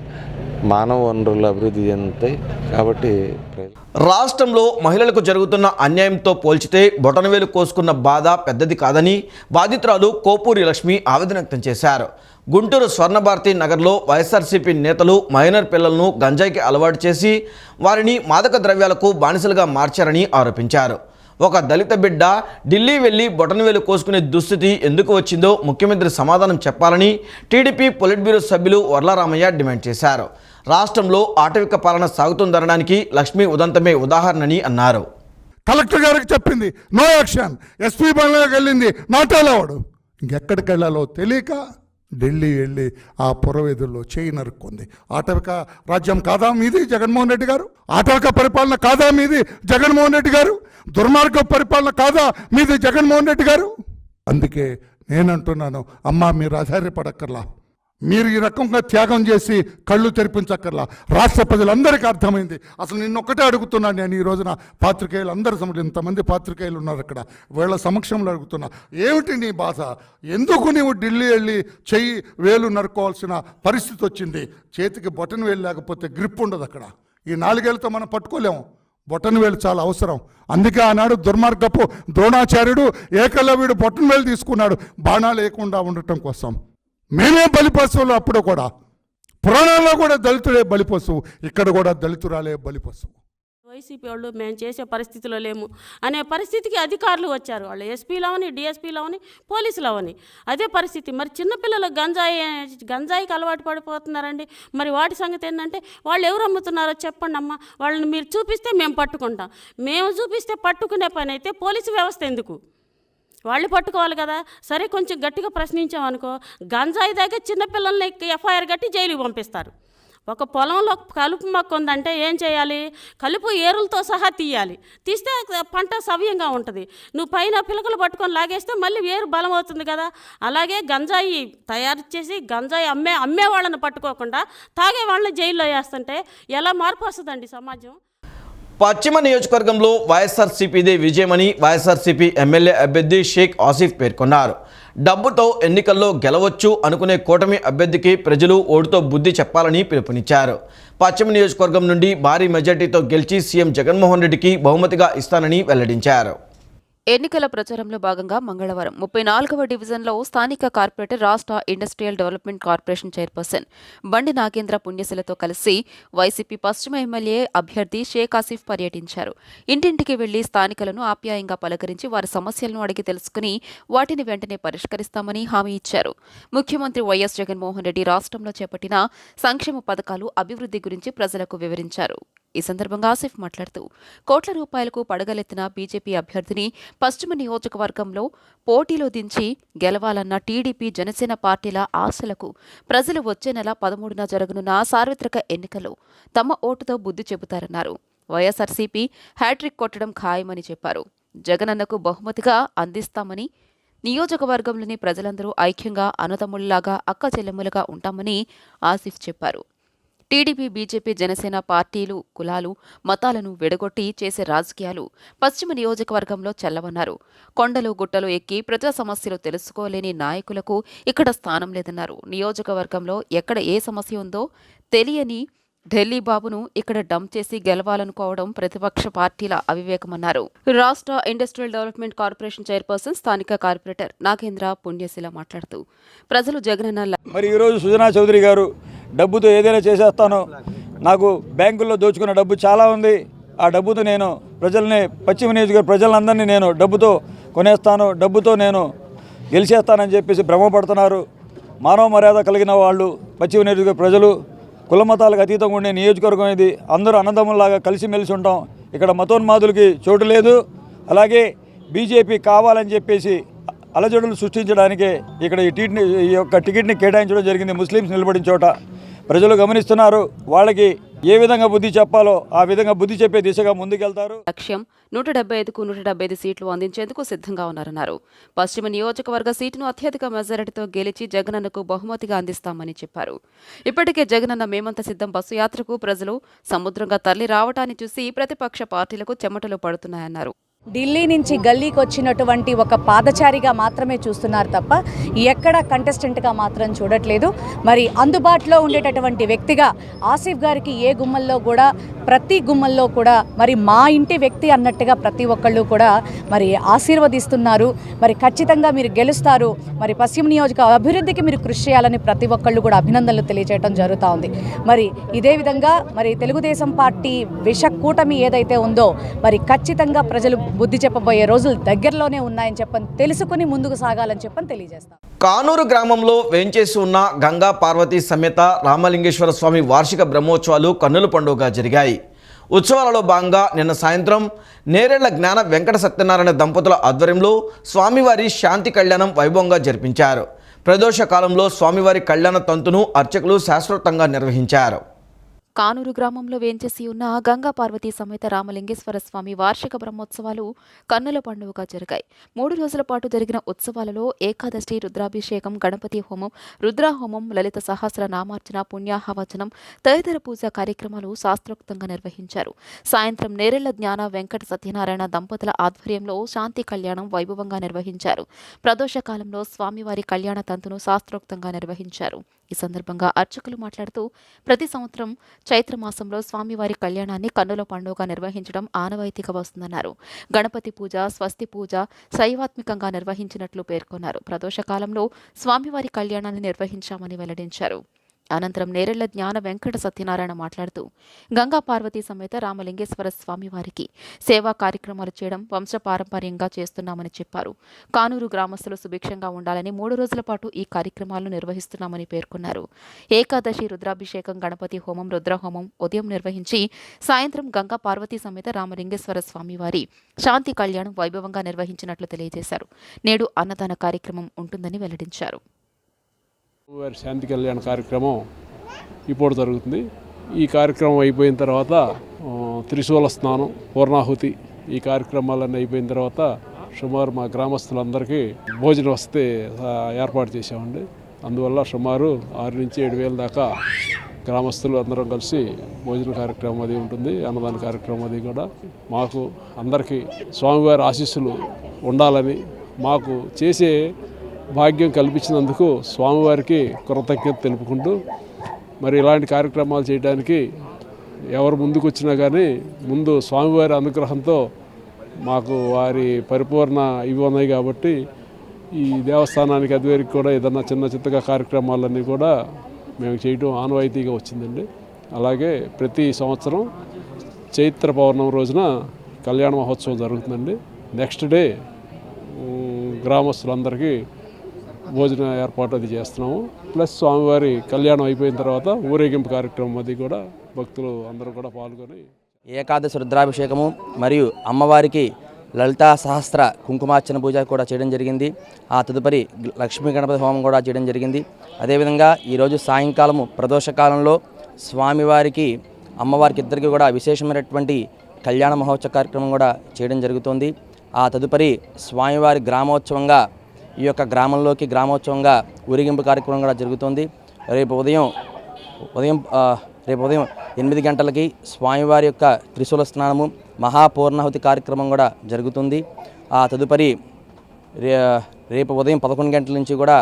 మానవ వనరులు అభివృద్ధి చెందుతాయి. కాబట్టి రాష్ట్రంలో మహిళలకు జరుగుతున్న అన్యాయంతో పోల్చితే బొటనవేలు కోసుకున్న బాధ పెద్దది కాదని బాధితురాలు కోపూరి లక్ష్మి ఆవేదన వ్యక్తం చేశారు. గుంటూరు స్వర్ణభారతి నగర్లో వైఎస్ఆర్సీపీ నేతలు మైనర్ పిల్లలను గంజాయికి అలవాటు చేసి వారిని మాదక ద్రవ్యాలకు బానిసలుగా మార్చారని ఆరోపించారు. ఒక దళిత బిడ్డ ఢిల్లీ వెళ్లి బొటనవేలు కోసుకునే దుస్థితి ఎందుకు వచ్చిందో ముఖ్యమంత్రి సమాధానం చెప్పాలని టీడీపీ పొలిట్ బ్యూరో సభ్యులు వర్లారామయ్య డిమాండ్ చేశారు. రాష్ట్రంలో ఆటవిక పాలన సాగుతుందనడానికి లక్ష్మీ ఉదంతమే ఉదాహరణని అన్నారు. కలెక్టర్ గారికి చెప్పింది నో యాక్షన్, ఎస్పీ బంగ్లాకి వెళ్ళింది నాట్ అలౌడ్. ఇంకెక్కడికి వెళ్ళాలో తెలియక ఢిల్లీ వెళ్ళి ఆ పురవేదుల్లో చేయి నరుక్కుంది. ఆటవిక రాజ్యం కాదా మీది జగన్మోహన్ రెడ్డి గారు? ఆటవిక పరిపాలన కాదా మీది జగన్మోహన్ రెడ్డి గారు? దుర్మార్గ పరిపాలన కాదా మీది జగన్మోహన్ రెడ్డి గారు? అందుకే నేనంటున్నాను, అమ్మా మీరు ఆధారపడక్కర్లా, మీరు ఈ రకంగా త్యాగం చేసి కళ్ళు తెరిపించక్కర్లా. రాష్ట్ర ప్రజలందరికీ అర్థమైంది. అసలు నిన్నొక్కటే అడుగుతున్నాను నేను ఈ రోజున పాత్రికేయులు అందరి సమక్షంలో, ఇంతమంది పాత్రికేయులు ఉన్నారు అక్కడ, వీళ్ళ సమక్షంలో అడుగుతున్నా, ఏమిటి నీ బాధ? ఎందుకు నీవు ఢిల్లీ వెళ్ళి చెయ్యి వేలు నరుకోవాల్సిన పరిస్థితి వచ్చింది? చేతికి బొటన్ వేలు లేకపోతే గ్రిప్ ఉండదు అక్కడ. ఈ 4 ఏళ్ళతో మనం పట్టుకోలేము. బొటన్ వేలు చాలా అవసరం. అందుకే ఆనాడు దుర్మార్గపు ద్రోణాచార్యుడు ఏకలవ్యుడు బొటన్ వేలు తీసుకున్నాడు బాణాలు లేకుండా ఉండటం కోసం. మేమే బలిపశువులు. అప్పుడు కూడా పురాణాల్లో కూడా దళితుడే బలిపశువు, ఇక్కడ కూడా దళితురాలే బలిపశువు. వైసీపీ వాళ్ళు మేము చేసే పరిస్థితిలో లేము అనే పరిస్థితికి అధికారులు వచ్చారు. వాళ్ళు ఎస్పీలవని, డిఎస్పీలవని, పోలీసులవని అదే పరిస్థితి. మరి చిన్నపిల్లలు గంజాయికి అలవాటు పడిపోతున్నారండి. మరి వాటి సంగతి ఏంటంటే వాళ్ళు ఎవరు అమ్ముతున్నారో చెప్పండి అమ్మా, వాళ్ళని మీరు చూపిస్తే మేము పట్టుకుంటాం. మేము చూపిస్తే పట్టుకునే పని అయితే పోలీసు వ్యవస్థ ఎందుకు? వాళ్ళు పట్టుకోవాలి కదా. సరే కొంచెం గట్టిగా ప్రశ్నించామనుకో, గంజాయి దగ్గర చిన్నపిల్లల్ని ఎఫ్ఐఆర్ కట్టి జైలుకి పంపిస్తారు. ఒక పొలంలో కలుపు మొక్క ఉందంటే ఏం చేయాలి? కలుపు ఏరులతో సహా తీయాలి. తీస్తే పంట సవ్యంగా ఉంటుంది. నువ్వు పైన పిలకలు పట్టుకొని లాగేస్తే మళ్ళీ వేరు బలం అవుతుంది కదా. అలాగే గంజాయి తయారు చేసి గంజాయి అమ్మే వాళ్ళని పట్టుకోకుండా తాగే వాళ్ళని జైల్లో వేస్తుంటే ఎలా మార్పు వస్తుందండి సమాజం? పశ్చిమ నియోజకవర్గంలో వైఎస్ఆర్సీపీదే విజయమని వైఎస్ఆర్సీపీ ఎమ్మెల్యే అభ్యర్థి షేక్ ఆసిఫ్ పేర్కొన్నారు. డబ్బుతో ఎన్నికల్లో గెలవచ్చు అనుకునే కూటమి అభ్యర్థికి ప్రజలు ఓటుతో బుద్ధి చెప్పాలని పిలుపునిచ్చారు. పశ్చిమ నియోజకవర్గం నుండి భారీ మెజార్టీతో గెలిచి సీఎం జగన్మోహన్ రెడ్డికి బహుమతిగా ఇస్తానని వెల్లడించారు. ఎన్నికల ప్రచారంలో భాగంగా మంగళవారం 34వ డివిజన్లో స్థానిక కార్పొరేటర్ రాష్ట్ర ఇండస్ట్రియల్ డెవలప్మెంట్ కార్పొరేషన్ చైర్పర్సన్ బండి నాగేంద్ర పుణ్యశిలతో కలిసి వైసీపీ పశ్చిమ ఎమ్మెల్యే అభ్యర్థి షేక్ ఆసిఫ్ పర్యటించారు. ఇంటింటికి వెళ్లి స్థానికులను ఆప్యాయంగా పలకరించి వారి సమస్యలను అడిగి తెలుసుకుని వాటిని వెంటనే పరిష్కరిస్తామని హామీ ఇచ్చారు. ముఖ్యమంత్రి వైఎస్ జగన్మోహన్ రెడ్డి రాష్ట్రంలో చేపట్టిన సంక్షేమ పథకాలు, అభివృద్ధి గురించి ప్రజలకు వివరించారు. ఈ సందర్భంగా ఆసిఫ్ మాట్లాడుతూ కోట్ల రూపాయలకు పడగలెత్తిన బీజేపీ అభ్యర్థిని పశ్చిమ నియోజకవర్గంలో పోటీలో దించి గెలవాలన్న టీడీపీ, జనసేన పార్టీల ఆశలకు ప్రజలు వచ్చే నెల 13న జరగనున్న సార్వత్రిక ఎన్నికల్లో తమ ఓటుతో బుద్ధి చెబుతారన్నారు. వైఎస్ఆర్సీపీ హ్యాట్రిక్ కొట్టడం ఖాయమని చెప్పారు. జగనన్నకు బహుమతిగా అందిస్తామని, నియోజకవర్గంలోని ప్రజలందరూ ఐక్యంగా అన్నదమ్ముళ్లాగా అక్క చెల్లెమ్ములుగా ఉంటామని ఆసిఫ్ చెప్పారు. టీడీపీ, బీజేపీ, జనసేన పార్టీలు కులాలు, మతాలను విడగొట్టి చేసే రాజకీయాలు పశ్చిమ నియోజకవర్గంలో చెల్లవన్నారు. కొండలు గుట్టలు ఎక్కి ప్రజా సమస్యలు తెలుసుకోలేని నాయకులకు ఇక్కడ స్థానం లేదన్నారు. నియోజకవర్గంలో ఎక్కడ ఏ సమస్య ఉందో తెలియని ఢిల్లీ బాబును ఇక్కడ డంప్ చేసి గెలవాలనుకోవడం ప్రతిపక్ష పార్టీల అవివేకమన్నారు. రాష్ట్ర ఇండస్ట్రియల్ డెవలప్మెంట్ కార్పొరేషన్ చైర్పర్సన్, స్థానిక కార్పొరేటర్ నాగేంద్ర పుణ్యశీల మాట్లాడుతూ ప్రజలు జగనన్న మరి ఈరోజు సుజనా చౌదరి గారు డబ్బుతో ఏదైనా చేసేస్తాను, నాకు బ్యాంకుల్లో దోచుకున్న డబ్బు చాలా ఉంది, ఆ డబ్బుతో నేను ప్రజల్ని పశ్చిమ నియోజకవర్గ ప్రజలందరినీ నేను డబ్బుతో కొనేస్తాను, డబ్బుతో నేను గెలిచేస్తానని చెప్పేసి భ్రమపడుతున్నారు. మానవ మర్యాద కలిగిన వాళ్ళు పశ్చిమ నియోజకవర్గ ప్రజలు, కుల మతాలకు అతీతంగా ఉండే నియోజకవర్గం ఇది. అందరూ అన్నదమ్ముల్లాగా కలిసిమెలిసి ఉంటాం. ఇక్కడ మతోన్మాదులకి చోటు లేదు. అలాగే బీజేపీ కావాలని చెప్పేసి అలజడులు సృష్టించడానికే ఇక్కడ ఈ యొక్క టికెట్ని కేటాయించడం జరిగింది. ముస్లిమ్స్ నిలబడిన చోట ప్రజలు గమనిస్తున్నారు. వాళ్ళకి ఏ విధంగా బుద్ధి చెప్పాలో ఆ విధంగా బుద్ధి చెప్పే దిశగా ముందుకెళ్తారు. లక్ష్యం 175కు 175 సీట్లు అందించేందుకు సిద్ధంగా ఉన్నారన్నారు. పశ్చిమ నియోజకవర్గ సీటును అత్యధిక మెజారిటీతో గెలిచి జగనన్నకు బహుమతిగా అందిస్తామని చెప్పారు. ఇప్పటికే జగనన్న మేమంత సిద్ధం బస్సు యాత్రకు ప్రజలు సముద్రంగా తరలి రావటాన్ని చూసి ప్రతిపక్ష పార్టీలకు చెమటలు పడుతున్నాయన్నారు. ఢిల్లీ నుంచి గల్లీకి వచ్చినటువంటి ఒక పాదచారిగా మాత్రమే చూస్తున్నారు తప్ప ఎక్కడ కంటెస్టెంట్గా మాత్రం చూడట్లేదు. మరి అందుబాటులో ఉండేటటువంటి వ్యక్తిగా ఆసిఫ్ గారికి ఏ గుమ్మల్లో కూడా ప్రతి గుమ్మల్లో కూడా మరి మా ఇంటి వ్యక్తి అన్నట్టుగా ప్రతి ఒక్కళ్ళు కూడా మరి ఆశీర్వదిస్తున్నారు. మరి ఖచ్చితంగా మీరు గెలుస్తారు, మరి పశ్చిమ నియోజక అభివృద్ధికి మీరు కృషి చేయాలని ప్రతి ఒక్కళ్ళు కూడా అభినందనలు తెలియజేయడం జరుగుతూ ఉంది. మరి ఇదే విధంగా మరి తెలుగుదేశం పార్టీ విష కూటమి ఏదైతే ఉందో మరి ఖచ్చితంగా ప్రజలు బుద్ధి చెప్పబోయే రోజులు దగ్గరలోనే ఉన్నాయని చెప్పని తెలుసుకుని ముందుకు సాగాలని చెప్పని తెలియజేస్తాం. కానూరు గ్రామంలో వేంచేసి ఉన్న గంగా పార్వతీ సమేత రామలింగేశ్వర స్వామి వార్షిక బ్రహ్మోత్సవాలు కన్నుల పండుగగా జరిగాయి. ఉత్సవాలలో భాగంగా నిన్న సాయంత్రం నేరేళ్ల జ్ఞాన వెంకట సత్యనారాయణ దంపతుల ఆధ్వర్యంలో స్వామివారి శాంతి కళ్యాణం వైభవంగా జరిపించారు. ప్రదోష కాలంలో స్వామివారి కళ్యాణ తంతును అర్చకులు శాశ్వతంగా నిర్వహించారు. కానూరు గ్రామంలో వేంచేసి ఉన్న గంగా పార్వతీ సమేత రామలింగేశ్వర స్వామి వార్షిక బ్రహ్మోత్సవాలు కన్నుల పండుగగా జరిగాయి. 3 రోజుల పాటు జరిగిన ఉత్సవాలలో ఏకాదశి, రుద్రాభిషేకం, గణపతి హోమం, రుద్రాహోమం, లలిత సహస్ర నామార్చన, పుణ్యాహవచనం తదితర పూజా కార్యక్రమాలు శాస్త్రోక్తంగా నిర్వహించారు. సాయంత్రం నేరెళ్ల జ్ఞాన వెంకట సత్యనారాయణ దంపతుల ఆధ్వర్యంలో శాంతి కళ్యాణం వైభవంగా నిర్వహించారు. ప్రదోష కాలంలో స్వామివారి కళ్యాణ తంతును శాస్త్రోక్తంగా నిర్వహించారు. ఈ సందర్భంగా అర్చకులు మాట్లాడుతూ ప్రతి సంవత్సరం చైత్రమాసంలో స్వామివారి కళ్యాణాన్ని కన్నుల పండుగ నిర్వహించడం ఆనవాయితీగా వస్తుందన్నారు. గణపతి పూజ, స్వస్తి పూజ శైవాత్మికంగా నిర్వహించినట్లు పేర్కొన్నారు. ప్రదోష కాలంలో స్వామివారి కళ్యాణాన్ని నిర్వహించామని వెల్లడించారు. అనంతరం నేరెళ్ల జ్ఞాన వెంకట సత్యనారాయణ మాట్లాడుతూ గంగా పార్వతీ సమేత రామలింగేశ్వర స్వామి వారికి సేవా కార్యక్రమాలు చేయడం వంశపారంపర్యంగా చేస్తున్నామని చెప్పారు. కానూరు గ్రామస్తులు సుభిక్షంగా ఉండాలని 3 రోజుల పాటు ఈ కార్యక్రమాలను నిర్వహిస్తున్నామని పేర్కొన్నారు. ఏకాదశి, రుద్రాభిషేకం, గణపతి హోమం, రుద్రహోమం ఉదయం నిర్వహించి సాయంత్రం గంగా పార్వతీ సమేత రామలింగేశ్వర స్వామి వారి శాంతి కళ్యాణం వైభవంగా నిర్వహించినట్లు తెలియజేశారు. నేడు అన్నదాన కార్యక్రమం ఉంటుందని వెల్లడించారు. వారి శాంతి కళ్యాణ కార్యక్రమం ఇప్పుడు జరుగుతుంది. ఈ కార్యక్రమం అయిపోయిన తర్వాత త్రిశూల స్నానం, పూర్ణాహుతి ఈ కార్యక్రమాలన్నీ అయిపోయిన తర్వాత సుమారు మా గ్రామస్తులందరికీ భోజన వసతి ఏర్పాటు చేసామండి. అందువల్ల సుమారు 6 నుంచి 7 వేల దాకా గ్రామస్తులు అందరం కలిసి భోజన కార్యక్రమం అది ఉంటుంది. అన్నదాన కార్యక్రమం అది కూడా మాకు అందరికీ స్వామివారి ఆశీస్సులు ఉండాలని మాకు చేసే భాగ్యం కల్పించినందుకు స్వామివారికి కృతజ్ఞత తెలుపుకుంటూ మరి ఇలాంటి కార్యక్రమాలు చేయడానికి ఎవరు ముందుకు వచ్చినా కానీ ముందు స్వామివారి అనుగ్రహంతో మాకు వారి పరిపూర్ణ ఇవి ఉన్నాయి కాబట్టి ఈ దేవస్థానానికి అదివరకు కూడా ఏదన్నా చిన్నగా కార్యక్రమాలన్నీ కూడా మేము చేయడం ఆనవాయితీగా వచ్చిందండి. అలాగే ప్రతి సంవత్సరం చైత్ర పౌర్ణమి రోజున కళ్యాణ మహోత్సవం జరుగుతుందండి. నెక్స్ట్ డే గ్రామస్తులందరికీ భోజన ఏర్పాటు అది చేస్తున్నాము. ప్లస్ స్వామివారి కళ్యాణం అయిపోయిన తర్వాత ఊరేగింపు కార్యక్రమం అది కూడా భక్తులు అందరూ కూడా పాల్గొని ఏకాదశి రుద్రాభిషేకము మరియు అమ్మవారికి లలితా సహస్ర కుంకుమార్చన పూజ కూడా చేయడం జరిగింది. ఆ తదుపరి లక్ష్మీ గణపతి హోమం కూడా చేయడం జరిగింది. అదేవిధంగా ఈరోజు సాయంకాలము ప్రదోషకాలంలో స్వామివారికి అమ్మవారికి ఇద్దరికి కూడా విశేషమైనటువంటి కళ్యాణ మహోత్సవ కార్యక్రమం కూడా చేయడం జరుగుతుంది. ఆ తదుపరి స్వామివారి గ్రామోత్సవంగా ఈ యొక్క గ్రామంలోకి గ్రామోత్సవంగా ఊరేగింపు కార్యక్రమం కూడా జరుగుతుంది. రేపు ఉదయం రేపు ఉదయం 8 గంటలకి స్వామివారి యొక్క త్రిశూల స్నానము మహాపూర్ణాహుతి కార్యక్రమం కూడా జరుగుతుంది. ఆ తదుపరి రేపు ఉదయం 11 గంటల నుంచి కూడా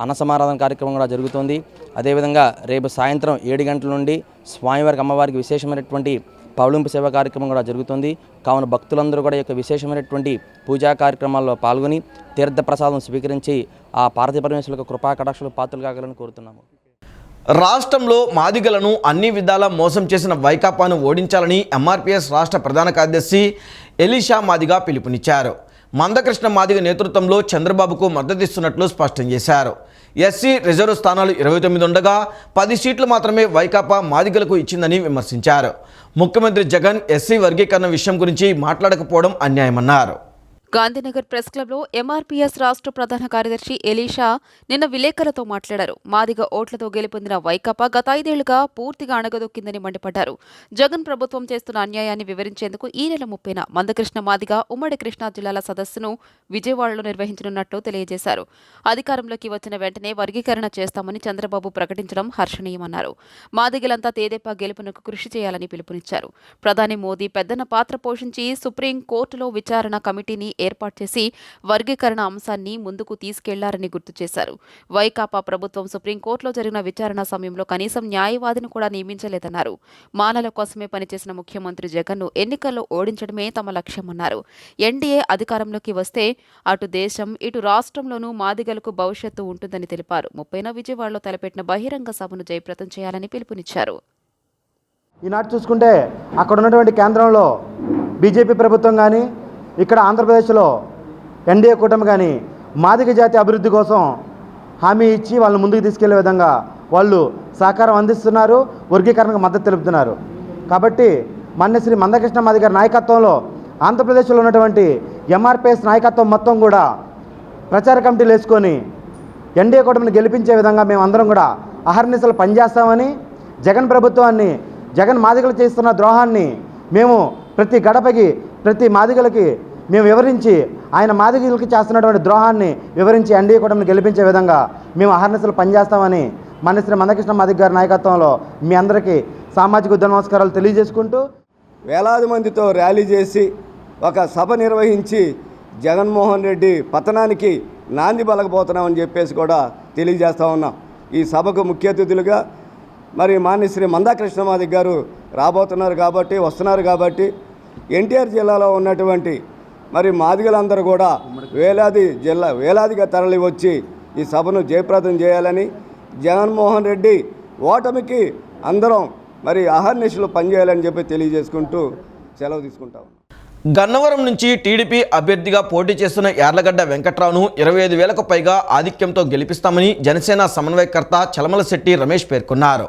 అన్నసమారాధన కార్యక్రమం కూడా జరుగుతుంది. అదేవిధంగా రేపు సాయంత్రం 7 గంటల నుండి స్వామివారికి అమ్మవారికి విశేషమైనటువంటి పవళింపు సేవ కార్యక్రమం కూడా జరుగుతుంది. కావున భక్తులందరూ కూడా ఈ యొక్క విశేషమైనటువంటి పూజా కార్యక్రమాల్లో పాల్గొని తీర్థప్రసాదం స్వీకరించి ఆ పార్వతీ పరమేశ్వరులకు కృపా కటాక్షలు పాత్రలు కాగలని కోరుతున్నాము. రాష్ట్రంలో మాదిగలను అన్ని విధాలా మోసం చేసిన వైకాపాను ఓడించాలని ఎంఆర్పీఎస్ రాష్ట్ర ప్రధాన కార్యదర్శి ఎలీషా మాదిగ పిలుపునిచ్చారు. మందకృష్ణ మాదిగ నేతృత్వంలో చంద్రబాబుకు మద్దతిస్తున్నట్లు స్పష్టం చేశారు. ఎస్సీ రిజర్వ్ స్థానాలు 29 ఉండగా 10 సీట్లు మాత్రమే వైకాపా మాదిగలకు ఇచ్చిందని విమర్శించారు. ముఖ్యమంత్రి జగన్ ఎస్సీ వర్గీకరణ విషయం గురించి మాట్లాడకపోవడం అన్యాయమన్నారు. గాంధీనగర్ ప్రెస్ క్లబ్లో ఎంఆర్పీఎస్ రాష్ట్ర ప్రధాన కార్యదర్శి ఎలీషా నిన్న విలేకరులతో మాట్లాడారు. మాదిగ ఓట్లతో గెలుపొందిన వైకాపా గత 5 ఏళ్లుగా పూర్తిగా అణగదొక్కిందని మండిపడ్డారు. జగన్ ప్రభుత్వం చేస్తున్న అన్యాయాన్ని వివరించేందుకు ఈ నెల 30న మందకృష్ణ మాదిగ ఉమ్మడి కృష్ణా జిల్లాల సదస్సును విజయవాడలో నిర్వహించనున్నట్లు తెలియజేశారు. అధికారంలోకి వచ్చిన వెంటనే వర్గీకరణ చేస్తామని చంద్రబాబు ప్రకటించడం హర్షణీయమన్నారు. మాదిగలంతా తేదేపా గెలుపునకు కృషి చేయాలని పిలుపునిచ్చారు. ప్రధాని మోదీ పెద్దన పాత్ర పోషించి సుప్రీం కోర్టులో విచారణ కమిటీని ఏర్పాటు చేసి వర్గీకరణ అంశాన్ని ముందుకు తీసుకెళ్లారని గుర్తు చేశారు. వైకాపా ప్రభుత్వం సుప్రీంకోర్టులో జరిగిన విచారణ సమయంలో కనీసం న్యాయవాదిని కూడా నియమించలేదన్నారు. మానల కోసమే పనిచేసిన ముఖ్యమంత్రి జగన్ను ఎన్నికల్లో ఓడించడమే తమ లక్ష్యమన్నారు. ఎన్డీఏ అధికారంలోకి వస్తే అటు దేశం ఇటు రాష్ట్రంలోనూ మాదిగలకు భవిష్యత్తు ఉంటుందని తెలిపారు. 30న విజయవాడలో తలపెట్టిన బహిరంగ సభను జయప్రదం చేయాలని పిలుపునిచ్చారు. ఈనాటి చూసుకుంటే అక్కడ ఉన్నటువంటి కేంద్రంలో బీజేపీ ప్రభుత్వం కానీ ఇక్కడ ఆంధ్రప్రదేశ్లో ఎన్డీఏ కూటమి కానీ మాదిగ జాతి అభివృద్ధి కోసం హామీ ఇచ్చి వాళ్ళని ముందుకు తీసుకెళ్లే విధంగా వాళ్ళు సహకారం అందిస్తున్నారు, వర్గీకరణకు మద్దతు తెలుపుతున్నారు. కాబట్టి శ్రీ మందకృష్ణ మాదిగ గారి నాయకత్వంలో ఆంధ్రప్రదేశ్లో ఉన్నటువంటి ఎంఆర్పీఎస్ నాయకత్వం మొత్తం కూడా ప్రచార కమిటీలు వేసుకొని ఎన్డీఏ కూటమిని గెలిపించే విధంగా మేమందరం కూడా అహర్నిశలు పనిచేస్తామని, జగన్ ప్రభుత్వాన్ని జగన్ మాదిగలు చేస్తున్న ద్రోహాన్ని మేము ప్రతి గడపకి ప్రతి మాదిగలకి మేము వివరించి ఆయన మాదిగలకి చేస్తున్నటువంటి ద్రోహాన్ని వివరించి ఎన్డీఏ కూటమిని గెలిపించే విధంగా మేము అహర్నిశలు పనిచేస్తామని శ్రీ మందకృష్ణ మాదిగ గారి నాయకత్వంలో మీ అందరికీ సామాజిక ఉద్యమ నమస్కారాలు తెలియజేసుకుంటూ వేలాది మందితో ర్యాలీ చేసి ఒక సభ నిర్వహించి జగన్మోహన్ రెడ్డి పతనానికి నాంది పలకపోతున్నామని చెప్పేసి కూడా తెలియజేస్తూ ఉన్నాం. ఈ సభకు ముఖ్య అతిథులుగా మరి శ్రీ మందకృష్ణ మాదిగ గారు వస్తున్నారు కాబట్టి ఎన్టీఆర్ జిల్లాలో ఉన్నటువంటి మరి మాదిగలందరూ కూడా వేలాదిగా తరలి వచ్చి ఈ సభను జయప్రదం చేయాలని, జగన్మోహన్ రెడ్డి ఓటమికి అందరం మరి అహర్నిశలు పనిచేయాలని చెప్పి తెలియజేసుకుంటూ సెలవు తీసుకుంటాం. గన్నవరం నుంచి టీడీపీ అభ్యర్థిగా పోటీ చేస్తున్న యార్లగడ్డ వెంకట్రావును 25,000కు పైగా ఆధిక్యంతో గెలిపిస్తామని జనసేన సమన్వయకర్త చలమలశెట్టి రమేష్ పేర్కొన్నారు.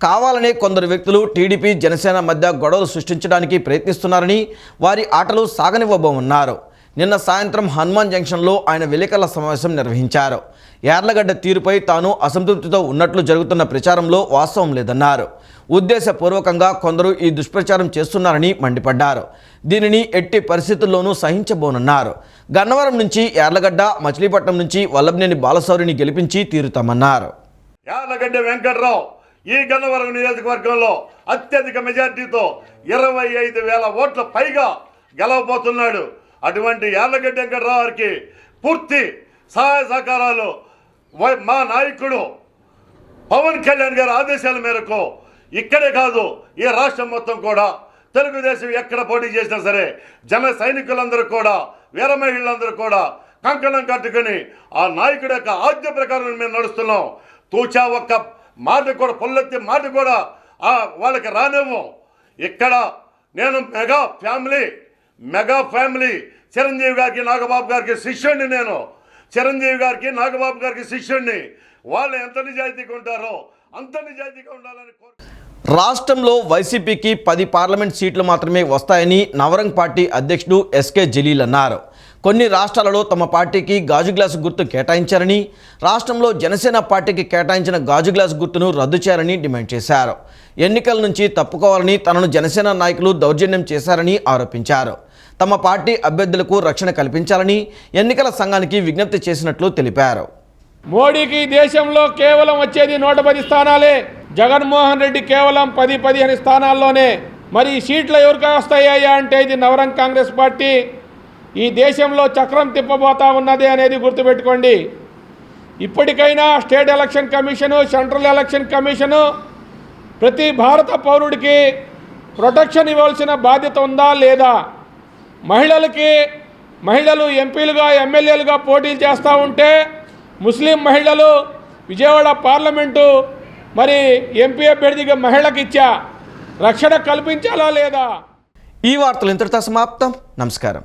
కావాలనే కొందరు వ్యక్తులు టీడీపీ జనసేన మధ్య గొడవలు సృష్టించడానికి ప్రయత్నిస్తున్నారని, వారి ఆటలు సాగనివ్వబోమన్నారు. నిన్న సాయంత్రం హనుమాన్ జంక్షన్లో ఆయన విలేకరుల సమావేశం నిర్వహించారు. యార్లగడ్డ తీరుపై తాను అసంతృప్తితో ఉన్నట్లు జరుగుతున్న ప్రచారంలో వాస్తవం లేదన్నారు. ఉద్దేశపూర్వకంగా కొందరు ఈ దుష్ప్రచారం చేస్తున్నారని మండిపడ్డారు. దీనిని ఎట్టి పరిస్థితుల్లోనూ సహించబోనన్నారు. గన్నవరం నుంచి యార్లగడ్డ, మచిలీపట్నం నుంచి వల్లభనేని బాలశౌరిని గెలిపించి తీరుతామన్నారు. యార్లగడ్డ వెంకట్రావు ఈ గన్నవరం నియోజకవర్గంలో అత్యధిక మెజార్టీతో 25,000 ఓట్ల పైగా గెలవబోతున్నాడు. అటువంటి యార్లగడ్డ వెంకట్రావు గారికి పూర్తి సహాయ సహకారాలు మా నాయకుడు పవన్ కళ్యాణ్ గారి ఆదేశాల మేరకు ఇక్కడే కాదు ఈ రాష్ట్రం మొత్తం కూడా తెలుగుదేశం ఎక్కడ పోటీ చేసినా సరే జన సైనికులందరూ కూడా వీర మహిళలందరూ కూడా కంకణం కట్టుకుని ఆ నాయకుడి యొక్క ఆజ్ఞ ప్రకారం మేము నడుస్తున్నాం. తూచా ఒక్క మాట కూడా పొల్లెత్తి మాట కూడా వాళ్ళకి రానివ్వం. ఇక్కడ నేను మెగా ఫ్యామిలీ చిరంజీవి గారికి నాగబాబు గారికి శిష్యుడిని, నేను చిరంజీవి గారికి నాగబాబు గారికి శిష్యుడిని. వాళ్ళు ఎంత నిజాయితీగా ఉంటారో అంత నిజాయితీగా ఉండాలని రాష్ట్రంలో వైసీపీకి 10 పార్లమెంట్ సీట్లు మాత్రమే వస్తాయని నవరంగ్ పార్టీ అధ్యక్షుడు ఎస్కే జలీల్ అన్నారు. కొన్ని రాష్ట్రాలలో తమ పార్టీకి గాజు గ్లాసు గుర్తు కేటాయించారని, రాష్ట్రంలో జనసేన పార్టీకి కేటాయించిన గాజు గ్లాసు గుర్తును రద్దు చేయాలని డిమాండ్ చేశారు. ఎన్నికల నుంచి తప్పుకోవాలని తనను జనసేన నాయకులు దౌర్జన్యం చేశారని ఆరోపించారు. తమ పార్టీ అభ్యర్థులకు రక్షణ కల్పించాలని ఎన్నికల సంఘానికి విజ్ఞప్తి చేసినట్లు తెలిపారు. మోడీకి దేశంలో కేవలం వచ్చేది 110 స్థానాలే. జగన్మోహన్ రెడ్డి కేవలం 10-15 స్థానాల్లోనే. మరి ఈ సీట్లు ఎవరికి వస్తాయా అంటే ఇది నవరంగ్ కాంగ్రెస్ పార్టీ ఈ దేశంలో చక్రం తిప్పబోతా ఉన్నది అనేది గుర్తుపెట్టుకోండి. ఇప్పటికైనా state election commission, central election commission ప్రతి భారత పౌరుడికి ప్రొటెక్షన్ ఇవ్వాల్సిన బాధ్యత ఉందా లేదా? మహిళలు ఎంపీలుగా ఎమ్మెల్యేలుగా పోటీలు చేస్తూ ఉంటే ముస్లిం మహిళలు విజయవాడ పార్లమెంటు మరి ఎంపీ అభ్యర్థిగా మహిళకి రక్షణ కల్పించాలా లేదా? ఈ వార్తలు ఇంతటితో సమాప్తం. నమస్కారం.